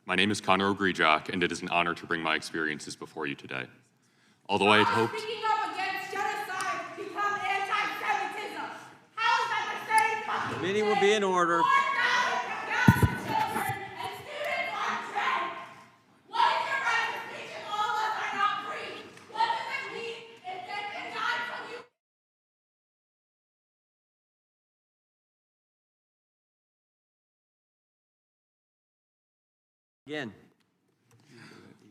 My name is Conor Ogrydziak, and it is an honor to bring my experiences before you today. Although I had hoped... Speaking up against genocide become anti-Semitism. How is that the same fucking thing? The meeting will be in order. Again.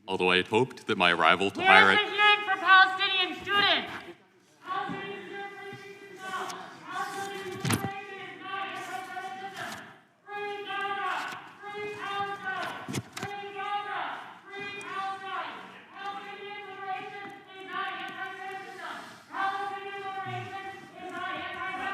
Although I had hoped that my arrival to Where's higher the hearing for Palestinian students? Palestinian students, please come. Palestinian students is not anti-Semitism. Free Gaza! Free Palestine! Free Gaza! Free Palestine! Palestinian liberation is not anti-Semitism. Palestinian liberation is not anti-Semitism. Palestinian liberation is not anti-Semitism.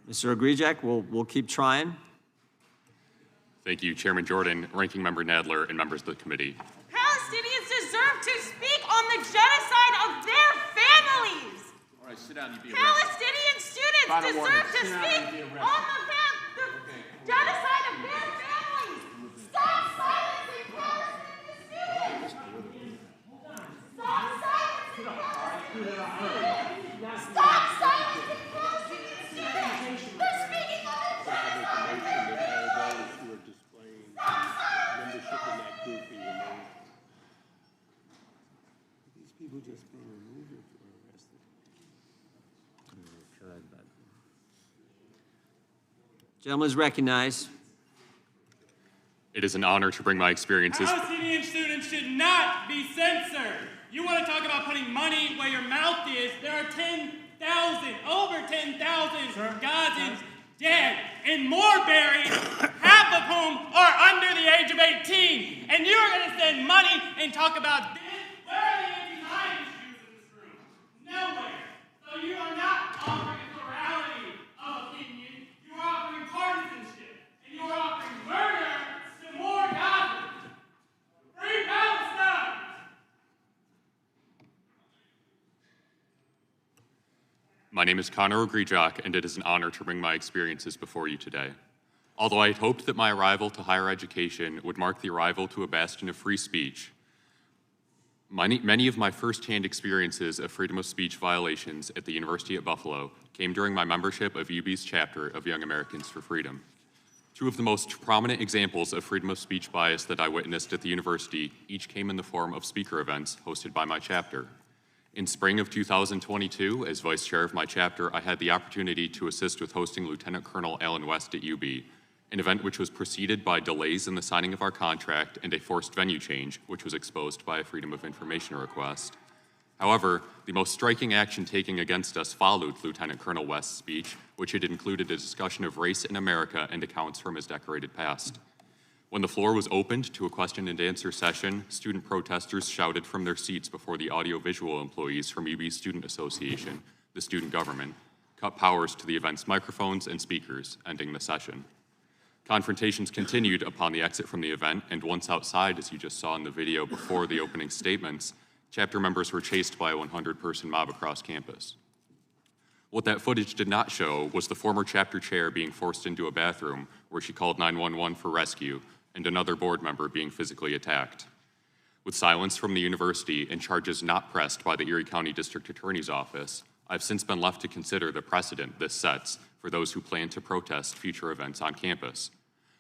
Mr. Ogrydziak, we'll keep trying. Thank you, Chairman Jordan, Ranking Member Nadler, and members of the committee. Palestinians deserve to speak on the genocide of their families. All right, sit down. You be Palestinian students deserve to speak on the genocide of their families. Stop silencing Palestinian students. Stop silencing Palestinian students. Stop silencing Palestinian students. They're speaking on the genocide. Membership in that group be removed. These people just being removed or arrested? Gentleman is recognized. It is an honor to bring my experiences... Palestinian students should not be censored. You want to talk about putting money where your mouth is? There are 10,000, over 10,000 Gazans dead and more buried, half of whom are under the age of 18. And you're going to spend money and talk about this? Where are the anti-Zionist Jews in this room? Nowhere. So you are not offering a plurality of opinion. You are offering partisanship. And you are offering murder to more Gazans. Free Palestine! My name is Conor Ogrydziak, and it is an honor to bring my experiences before you today. Although I had hoped that my arrival to higher education would mark the arrival to a bastion of free speech, many of my firsthand experiences of freedom of speech violations at the University at Buffalo came during my membership of UB's chapter of Young Americans for Freedom. Two of the most prominent examples of freedom of speech bias that I witnessed at the university each came in the form of speaker events hosted by my chapter. In spring of 2022, as vice chair of my chapter, I had the opportunity to assist with hosting Lieutenant Colonel Alan West at UB, an event which was preceded by delays in the signing of our contract and a forced venue change, which was exposed by a Freedom of Information request. However, the most striking action taken against us followed Lieutenant Colonel West's speech, which had included a discussion of race in America and accounts from his decorated past. When the floor was opened to a question and answer session, student protesters shouted from their seats before the audiovisual employees from UB Student Association, the student government, cut powers to the event's microphones and speakers, ending the session. Confrontations continued upon the exit from the event, and once outside, as you just saw in the video before the opening statements, chapter members were chased by a 100-person mob across campus. What that footage did not show was the former chapter chair being forced into a bathroom where she called 911 for rescue, and another board member being physically attacked. With silence from the university and charges not pressed by the Erie County District Attorney's Office, I've since been left to consider the precedent this sets for those who plan to protest future events on campus.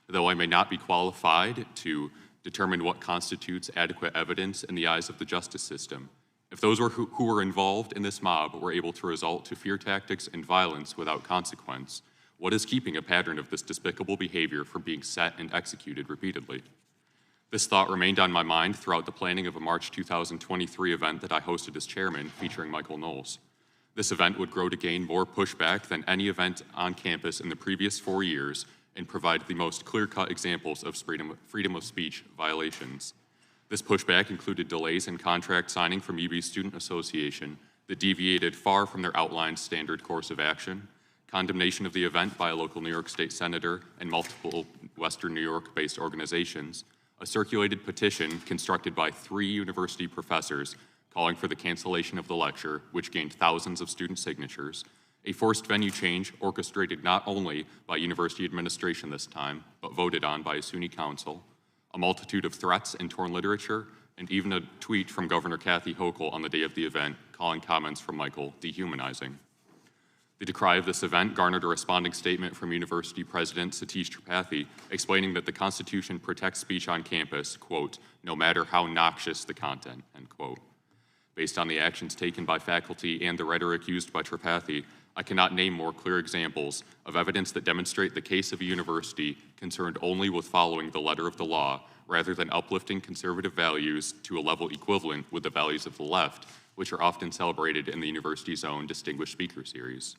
Though I may not be qualified to determine what constitutes adequate evidence in the eyes of the justice system, if those who were involved in this mob were able to resort to fear tactics and violence without consequence, what is keeping a pattern of this despicable behavior from being set and executed repeatedly? This thought remained on my mind throughout the planning of a March 2023 event that I hosted as chairman featuring Michael Knowles. This event would grow to gain more pushback than any event on campus in the previous 4 years and provide the most clear-cut examples of freedom of speech violations. This pushback included delays in contract signing from UB Student Association, that deviated far from their outlined standard course of action, condemnation of the event by a local New York State senator and multiple Western New York-based organizations, a circulated petition constructed by 3 university professors calling for the cancellation of the lecture, which gained thousands of student signatures, a forced venue change orchestrated not only by university administration this time, but voted on by a SUNY council, a multitude of threats and torn literature, and even a tweet from Governor Kathy Hochul on the day of the event calling comments from Michael dehumanizing. The decry of this event garnered a responding statement from University President Satish Tripathi explaining that the Constitution protects speech on campus, quote, no matter how noxious the content, end quote. Based on the actions taken by faculty and the rhetoric used by Tripathi, I cannot name more clear examples of evidence that demonstrate the case of a university concerned only with following the letter of the law rather than uplifting conservative values to a level equivalent with the values of the left, which are often celebrated in the university's own Distinguished Speaker Series.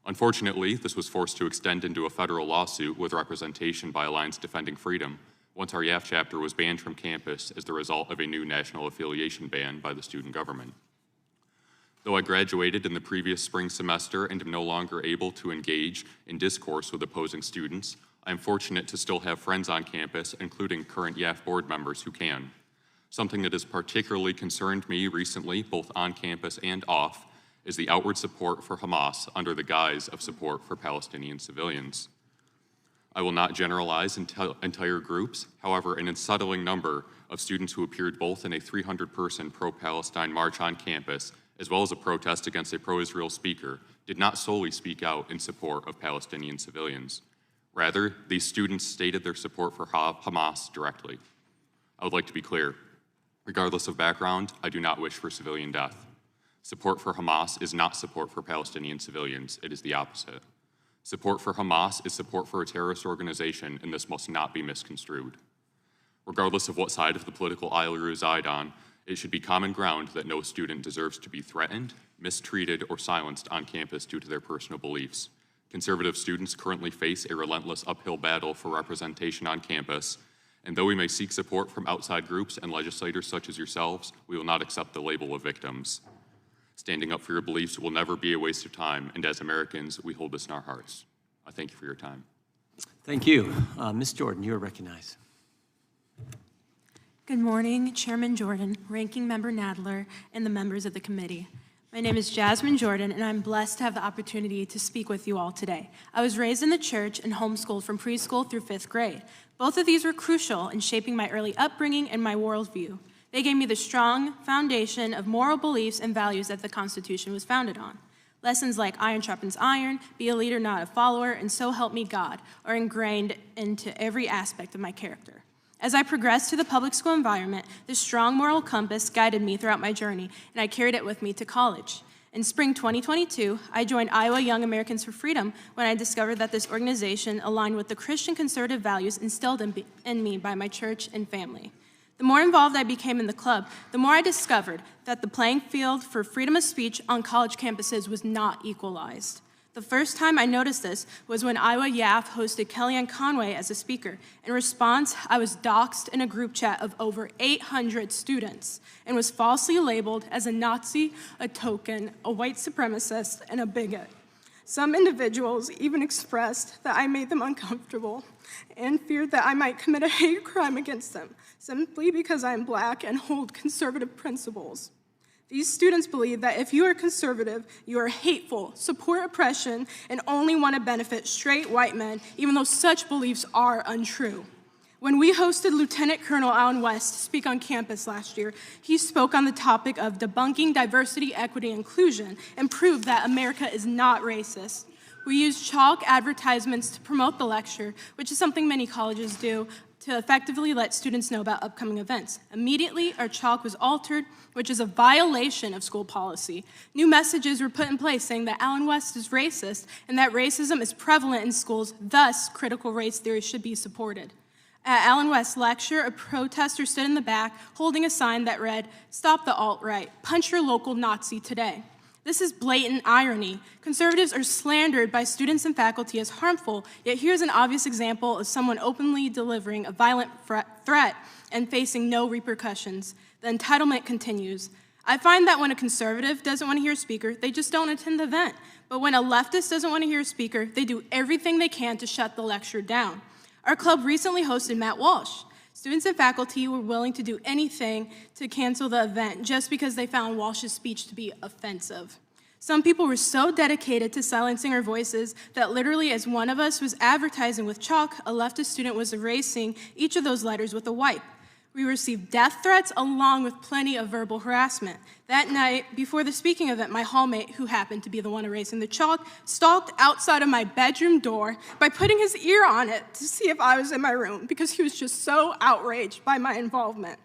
Unfortunately, this was forced to extend into a federal lawsuit with representation by Alliance Defending Freedom once our YAF chapter was banned from campus as the result of a new national affiliation ban by the student government. Though I graduated in the previous spring semester and am no longer able to engage in discourse with opposing students, I am fortunate to still have friends on campus, including current YAF board members who can. Something that has particularly concerned me recently, both on campus and off, is the outward support for Hamas under the guise of support for Palestinian civilians. I will not generalize entire groups. However, an unsettling number of students who appeared both in a 300-person pro-Palestine march on campus as well as a protest against a pro-Israel speaker did not solely speak out in support of Palestinian civilians. Rather, these students stated their support for Hamas directly. I would like to be clear. Regardless of background, I do not wish for civilian death. Support for Hamas is not support for Palestinian civilians. It is the opposite. Support for Hamas is support for a terrorist organization, and this must not be misconstrued. Regardless of what side of the political aisle you reside on, it should be common ground that no student deserves to be threatened, mistreated, or silenced on campus due to their personal beliefs. Conservative students currently face a relentless uphill battle for representation on campus, and though we may seek support from outside groups and legislators such as yourselves, we will not accept the label of victims. Standing up for your beliefs will never be a waste of time, and as Americans, we hold this in our hearts. I thank you for your time. Thank you. Ms. Jordan, you are recognized. Good morning, Chairman Jordan, Ranking Member Nadler, and the members of the committee. My name is Jasmine Jordan, and I'm blessed to have the opportunity to speak with you all today. I was raised in the church and homeschooled from preschool through 5th grade. Both of these were crucial in shaping my early upbringing and my worldview. They gave me the strong foundation of moral beliefs and values that the Constitution was founded on. Lessons like iron sharpens iron, be a leader, not a follower, and so help me God are ingrained into every aspect of my character. As I progressed through the public school environment, this strong moral compass guided me throughout my journey, and I carried it with me to college. In spring 2022, I joined Iowa Young Americans for Freedom when I discovered that this organization aligned with the Christian conservative values instilled in me by my church and family. The more involved I became in the club, the more I discovered that the playing field for freedom of speech on college campuses was not equalized. The first time I noticed this was when Iowa YAF hosted Kellyanne Conway as a speaker. In response, I was doxxed in a group chat of over 800 students and was falsely labeled as a Nazi, a token, a white supremacist, and a bigot. Some individuals even expressed that I made them uncomfortable and feared that I might commit a hate crime against them, simply because I am Black and hold conservative principles. These students believe that if you are conservative, you are hateful, support oppression, and only want to benefit straight white men, even though such beliefs are untrue. When we hosted Lieutenant Colonel Allen West speak on campus last year, he spoke on the topic of debunking diversity, equity, and inclusion and proved that America is not racist. We used chalk advertisements to promote the lecture, which is something many colleges do, to effectively let students know about upcoming events. Immediately, our chalk was altered, which is a violation of school policy. New messages were put in place saying that Allen West is racist and that racism is prevalent in schools, thus critical race theory should be supported. At Allen West's lecture, a protester stood in the back holding a sign that read, "Stop the alt-right, punch your local Nazi today." This is blatant irony. Conservatives are slandered by students and faculty as harmful, yet here's an obvious example of someone openly delivering a violent threat and facing no repercussions. The entitlement continues. I find that when a conservative doesn't want to hear a speaker, they just don't attend the event. But when a leftist doesn't want to hear a speaker, they do everything they can to shut the lecture down. Our club recently hosted Matt Walsh. Students and faculty were willing to do anything to cancel the event just because they found Walsh's speech to be offensive. Some people were so dedicated to silencing our voices that literally as one of us was advertising with chalk, a leftist student was erasing each of those letters with a wipe. We received death threats along with plenty of verbal harassment. That night, before the speaking event, my hallmate, who happened to be the one erasing the chalk, stalked outside of my bedroom door by putting his ear on it to see if I was in my room because he was just so outraged by my involvement.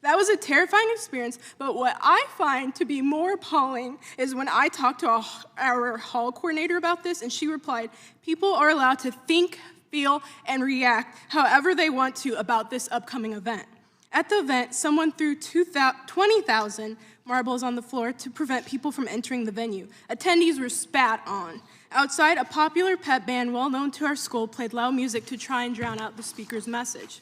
That was a terrifying experience, but what I find to be more appalling is when I talked to our hall coordinator about this, and she replied, "People are allowed to think, feel, and react however they want to about this upcoming event." At the event, someone threw 20,000 marbles on the floor to prevent people from entering the venue. Attendees were spat on. Outside, a popular pep band well known to our school played loud music to try and drown out the speaker's message.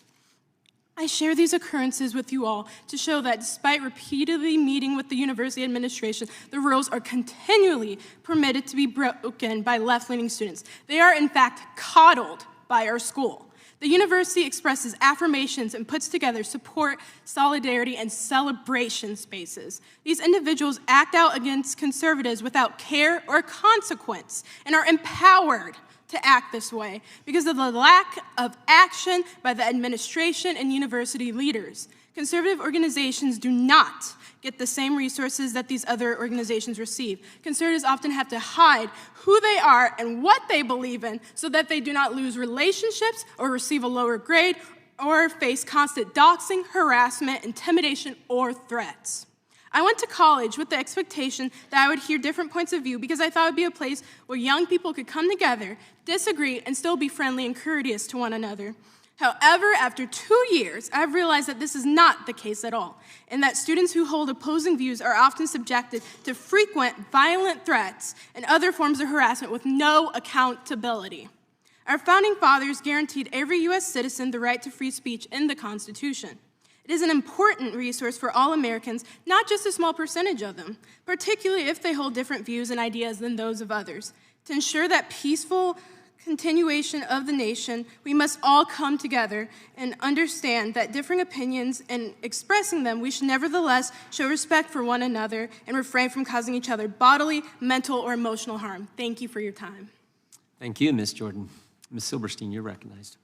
I share these occurrences with you all to show that despite repeatedly meeting with the university administration, the rules are continually permitted to be broken by left-leaning students. They are, in fact, coddled by our school. The university expresses affirmations and puts together support, solidarity, and celebration spaces. These individuals act out against conservatives without care or consequence and are empowered to act this way because of the lack of action by the administration and university leaders. Conservative organizations do not get the same resources that these other organizations receive. Conservatives often have to hide who they are and what they believe in so that they do not lose relationships or receive a lower grade or face constant doxing, harassment, intimidation, or threats. I went to college with the expectation that I would hear different points of view because I thought it would be a place where young people could come together, disagree, and still be friendly and courteous to one another. However, after 2 years, I've realized that this is not the case at all, and that students who hold opposing views are often subjected to frequent violent threats and other forms of harassment with no accountability. Our founding fathers guaranteed every U.S. citizen the right to free speech in the Constitution. It is an important resource for all Americans, not just a small percentage of them, particularly if they hold different views and ideas than those of others. To ensure that peaceful continuation of the nation, we must all come together and understand that differing opinions and expressing them, we should nevertheless show respect for one another and refrain from causing each other bodily, mental, or emotional harm. Thank you for your time. Thank you, Ms. Jordan. Ms. Silberstein, you're recognized.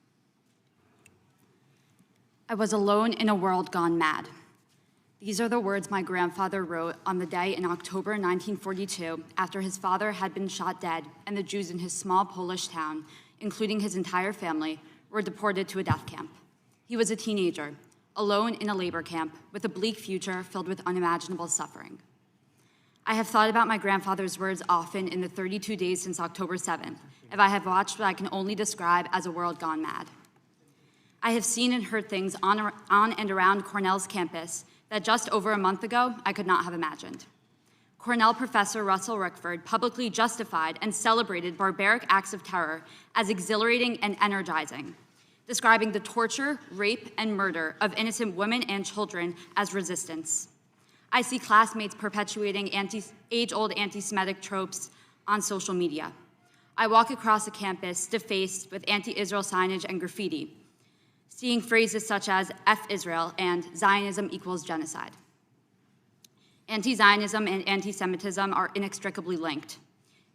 I was alone in a world gone mad. These are the words my grandfather wrote on the day in October 1942 after his father had been shot dead and the Jews in his small Polish town, including his entire family, were deported to a death camp. He was a teenager, alone in a labor camp with a bleak future filled with unimaginable suffering. I have thought about my grandfather's words often in the 32 days since October 7th, and I have watched what I can only describe as a world gone mad. I have seen and heard things on and around Cornell's campus that just over a month ago, I could not have imagined. Cornell professor Russell Rickford publicly justified and celebrated barbaric acts of terror as exhilarating and energizing, describing the torture, rape, and murder of innocent women and children as resistance. I see classmates perpetuating age-old anti-Semitic tropes on social media. I walk across the campus defaced with anti-Israel signage and graffiti, seeing phrases such as F Israel and Zionism equals genocide. Anti-Zionism and anti-Semitism are inextricably linked.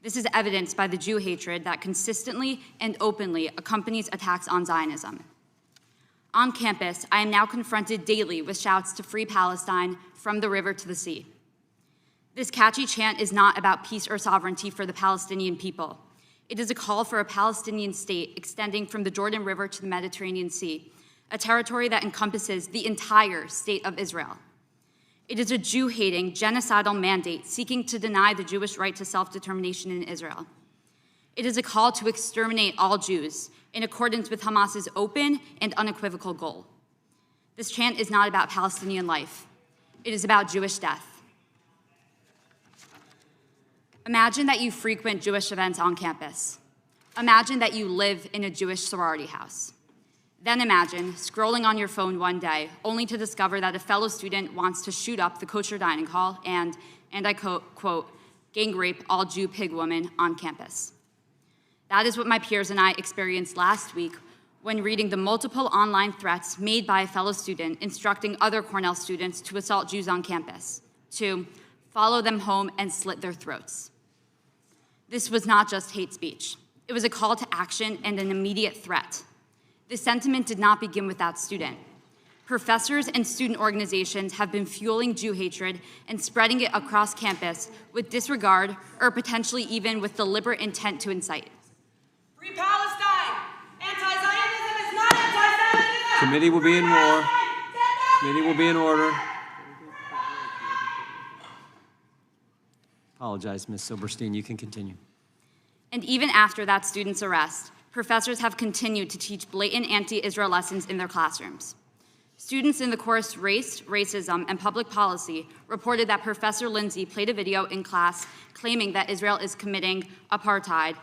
This is evidenced by the Jew hatred that consistently and openly accompanies attacks on Zionism. On campus, I am now confronted daily with shouts to free Palestine from the river to the sea. This catchy chant is not about peace or sovereignty for the Palestinian people. It is a call for a Palestinian state extending from the Jordan River to the Mediterranean Sea, a territory that encompasses the entire state of Israel. It is a Jew-hating, genocidal mandate seeking to deny the Jewish right to self-determination in Israel. It is a call to exterminate all Jews in accordance with Hamas's open and unequivocal goal. This chant is not about Palestinian life. It is about Jewish death. Imagine that you frequent Jewish events on campus. Imagine that you live in a Jewish sorority house. Then imagine scrolling on your phone one day, only to discover that a fellow student wants to shoot up the kosher dining hall and I quote, gang rape all Jew pig woman on campus. That is what my peers and I experienced last week when reading the multiple online threats made by a fellow student instructing other Cornell students to assault Jews on campus, to follow them home and slit their throats. This was not just hate speech. It was a call to action and an immediate threat. This sentiment did not begin with that student. Professors and student organizations have been fueling Jew hatred and spreading it across campus with disregard or potentially even with deliberate intent to incite. Free Palestine! Anti-Zionism is not anti-Semitism! Committee will be in order. Committee will be in order. Apologize, Ms. Silberstein. You can continue. And even after that student's arrest, professors have continued to teach blatant anti-Israel lessons in their classrooms. Students in the course Race, Racism, and Public Policy reported that Professor Lindsay played a video in class claiming that Israel is committing apartheid,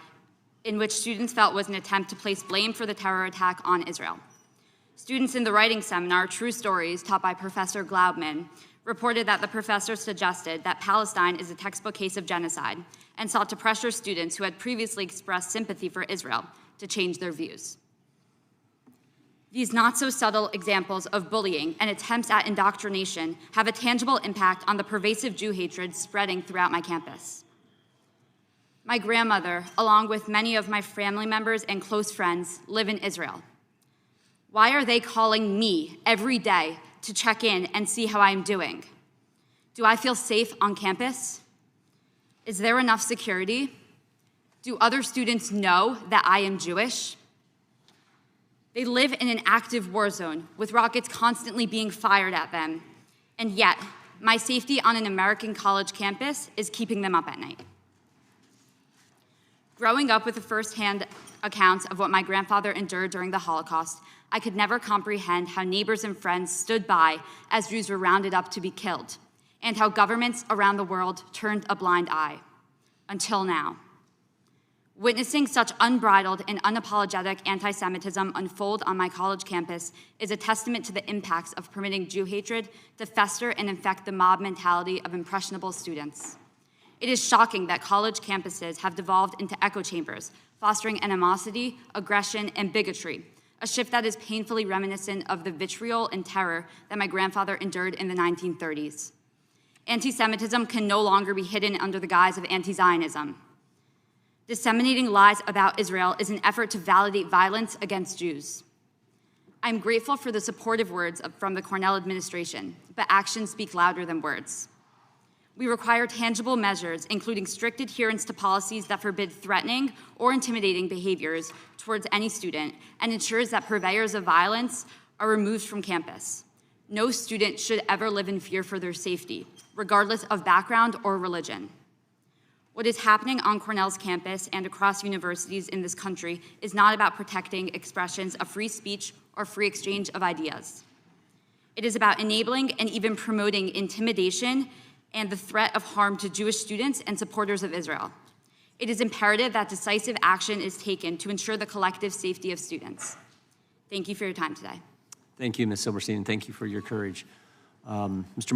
in which students felt was an attempt to place blame for the terror attack on Israel. Students in the writing seminar, True Stories, taught by Professor Glaubman, reported that the professor suggested that Palestine is a textbook case of genocide and sought to pressure students who had previously expressed sympathy for Israel to change their views. These not-so-subtle examples of bullying and attempts at indoctrination have a tangible impact on the pervasive Jew hatred spreading throughout my campus. My grandmother, along with many of my family members and close friends, live in Israel. Why are they calling me every day to check in and see how I'm doing? Do I feel safe on campus? Is there enough security? Do other students know that I am Jewish? They live in an active war zone with rockets constantly being fired at them, and yet my safety on an American college campus is keeping them up at night. Growing up with the firsthand accounts of what my grandfather endured during the Holocaust, I could never comprehend how neighbors and friends stood by as Jews were rounded up to be killed, and how governments around the world turned a blind eye. Until now. Witnessing such unbridled and unapologetic anti-Semitism unfold on my college campus is a testament to the impacts of permitting Jew hatred to fester and infect the mob mentality of impressionable students. It is shocking that college campuses have devolved into echo chambers, fostering animosity, aggression, and bigotry, a shift that is painfully reminiscent of the vitriol and terror that my grandfather endured in the 1930s. Anti-Semitism can no longer be hidden under the guise of anti-Zionism. Disseminating lies about Israel is an effort to validate violence against Jews. I'm grateful for the supportive words from the Cornell administration, but actions speak louder than words. We require tangible measures, including strict adherence to policies that forbid threatening or intimidating behaviors towards any student and ensures that purveyors of violence are removed from campus. No student should ever live in fear for their safety, regardless of background or religion. What is happening on Cornell's campus and across universities in this country is not about protecting expressions of free speech or free exchange of ideas. It is about enabling and even promoting intimidation and the threat of harm to Jewish students and supporters of Israel. It is imperative that decisive action is taken to ensure the collective safety of students. Thank you for your time today. Thank you, Ms. Silberstein, and thank you for your courage. Mr.